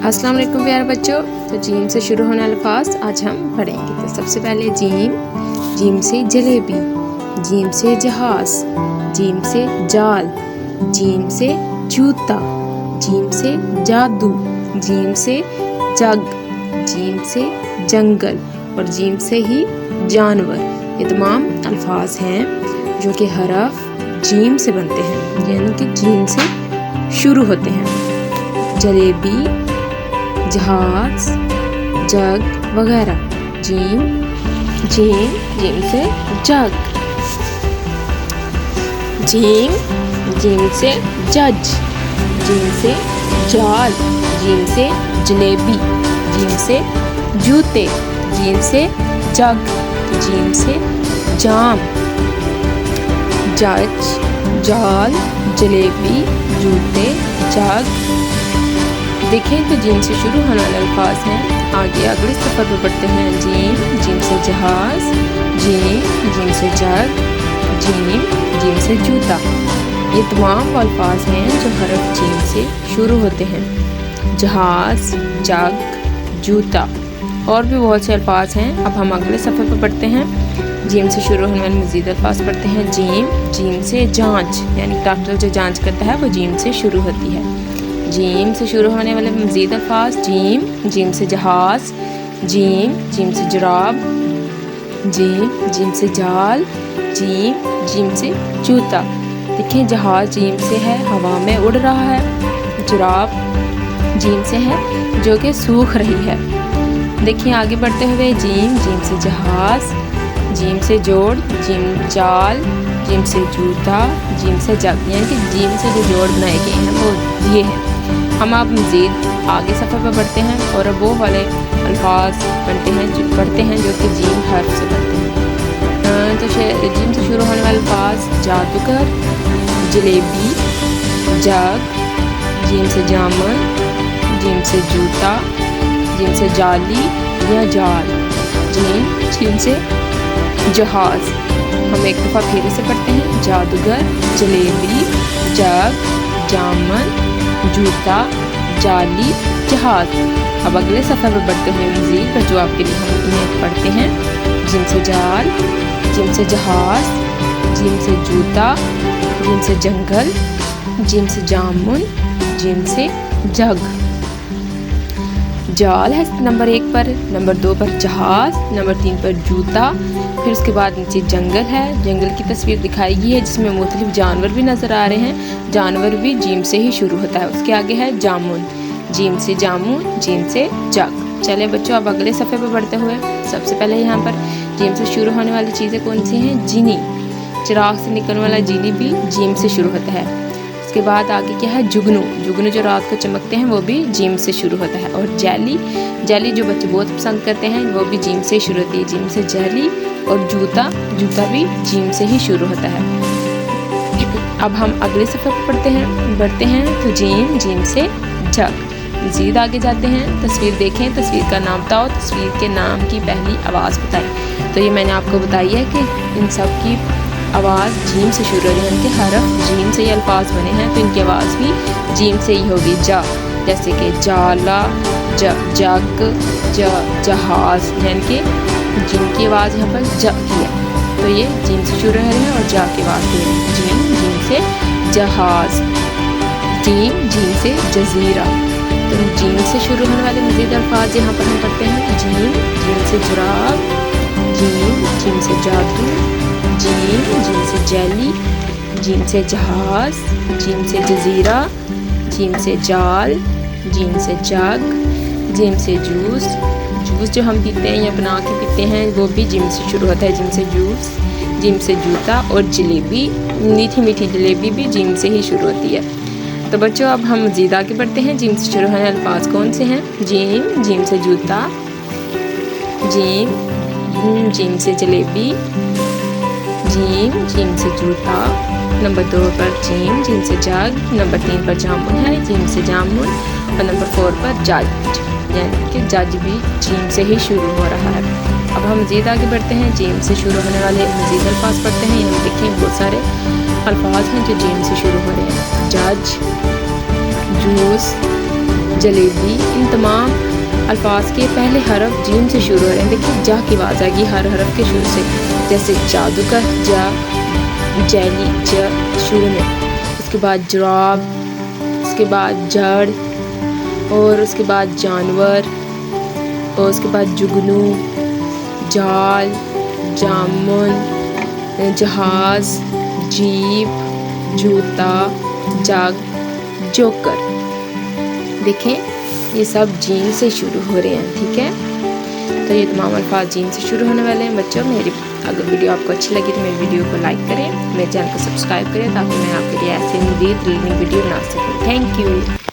अस्सलाम वालेकुम प्यारे बच्चों। तो जीम से शुरू होने वाले अल्फाज आज हम पढ़ेंगे। तो सबसे पहले जीम से जलेबी, जीम से जहाज, जीम से जाल, जीम से जूता, जीम से जादू, जीम से जग, जीम से जंगल और जीम से ही जानवर। ये तमाम अल्फाज हैं जो कि हरफ जीम से बनते हैं, यानी कि जीम से शुरू होते हैं। जलेबी, जहाज, जग वगैरह। जीम से जग, जीम से जज, जीम से जाल, जीम से जलेबी, जीम से जूते, जीम से जग, जीम से जाम, जज, जाल, जलेबी, जूते, जग। देखें तो जीम से शुरू होने वाले अल्फाज हैं। आगे अगले सफ़र पर बढ़ते हैं। जीम से जहाज, जीम से जग, जीम से जूता। ये तमाम अल्फाज हैं जो हरफ जीम से शुरू होते हैं। जहाज, जग, जूता और भी बहुत से अल्फाज हैं। अब हम अगले सफ़र पर बढ़ते हैं। जीम से शुरू होने वाले मज़ीद अल्फाज पढ़ते हैं। जीम से जांच, यानी डॉक्टर जो जांच करता है वो जीम से शुरू होती है। जीम से शुरू होने वाले मज़ीद अल्फाज। जीम से जहाज, जीम से जुराब, जीम से जाल, जीम से जूता। देखिए जहाज जीम से है, हवा में उड़ रहा है। जुराब जीम से है जो कि सूख रही है। देखिए आगे बढ़ते हुए जीम से जहाज, जीम से जोड़, जीम जाल, जीम से जूता, जीम से जग, यानी कि जीम से जो जोड़ बनाए गए हैं वो ये है। हम आप मज़ीद आगे सफ़र पर बढ़ते हैं और अब वो वाले अल्फाज पढ़ते हैं जो कि जीम हर्फ से बनते हैं। तो जीम से शुरू होने वाले अल्फाज। जादूगर, जलेबी, जग, जीम से जामुन, जीम से जूता, जीम से जाली या जाल, जीम से जहाज। हम एक दफ़ा फिर से पढ़ते हैं। जादूगर, जलेबी, जग, जामुन, जूता, जाली, जहाज। अब अगले सफ़र पर बढ़ते हुए मज़ीद जो आपके लिए हम इन्हें पढ़ते हैं। जीम से जाल, जीम से जहाज, जीम से जूता, जीम से जंगल, जीम से जामुन, जीम से जग। जाल है नंबर 1 पर, नंबर 2 पर जहाज, नंबर 3 पर जूता। फिर उसके बाद नीचे जंगल है। जंगल की तस्वीर दिखाई गई है जिसमें मुख्तलिफ जानवर भी नज़र आ रहे हैं। जानवर भी जीम से ही शुरू होता है। उसके आगे है जामुन, जीम से जामुन, जीम से जग। चलें बच्चों अब अगले सफ़े पर बढ़ते हुए सबसे पहले यहाँ पर जीम से शुरू होने वाली चीज़ें कौन सी हैं। जीनी, चिराग से निकलने वाला जीनी भी जीम से शुरू होता है। उसके बाद आगे क्या है। जुगनू जो रात को चमकते हैं वो भी जीम से शुरू होता है। और जैली जो बच्चे बहुत पसंद करते हैं वो भी जीम से शुरू होती है। जीम से जैली। और जूता भी जीम से ही शुरू होता है। अब हम अगले सफ़र पर बढ़ते हैं। तो जीम से जग। मज़ीद आगे जाते हैं। तस्वीर देखें, तस्वीर का नाम बताओ, तस्वीर के नाम की पहली आवाज़ बताएं। तो ये मैंने आपको बताई है कि इन सब की आवाज़ जीम से शुरू होती है। इनके हरफ जीम से ही अल्फाज बने हैं तो इनकी आवाज़ भी जीम से ही होगी। जैसे कि जाला, जग, जहाज, यानी कि जिनकी आवाज़ यहाँ पर ज की है तो ये जीम से शुरू हो रहे हैं और जा की आवाज़ दे रहे हैं। जीम से जहाज, जीम से जजीरा। तो जीम से शुरू होने वाले मज़ीद अल्फाज यहाँ पर हम पढ़ते हैं। जीम से जुराब, जीम से जादू, जीम से जैली, जीम से जहाज, जीम से जजीरा, जीम से जाल, जीम से जग, जीम से जूस जो हम पीते हैं या बना के पीते हैं वो भी जीम से शुरू होता है। जीम से जूस, जीम से जूता और जलेबी, मीठी जलेबी भी जीम से ही शुरू होती है। तो बच्चों अब हम मज़ीद आगे बढ़ते हैं। जीम से शुरू होने वाले अल्फाज कौन से हैं। जीम से जूता, जीम से जलेबी, जीम से जूता। नंबर 2 पर जीम से जग, नंबर 3 पर जामुन है, जीम से जामुन। और नंबर 4 पर जज, यानी कि जज भी जीम से ही शुरू हो रहा है। अब हम मज़ीद आगे बढ़ते हैं। जीम से शुरू होने वाले मज़ीद अल्फाज पढ़ते हैं। यहाँ देखिए बहुत सारे अल्फाज हैं जो जीम से शुरू हो रहे हैं। जज, जूस, जलेबी। इन तमाम अल्फाज के पहले हरफ जीम से शुरू हो रहे हैं। देखिए जा की आवाज़ आएगी हर हरफ के शुरू से, जैसे जादूगर जा, जैली ज शुरू में, उसके बाद जुराब, उसके बाद जड़, और उसके बाद जानवर, और उसके बाद जुगनू, जाल, जामुन, जहाज, जीप, जूता, जग, जोकर। देखें ये सब जीम से शुरू हो रहे हैं, ठीक है। तो ये तमाम अल्फाज जीम से शुरू होने वाले हैं। बच्चों मेरी अगर वीडियो आपको अच्छी लगी तो मेरी वीडियो को लाइक करें, मेरे चैनल को सब्सक्राइब करें ताकि मैं आपके लिए ऐसे मज़ीद रीडिंग वीडियो बना सकूँ। Thank you.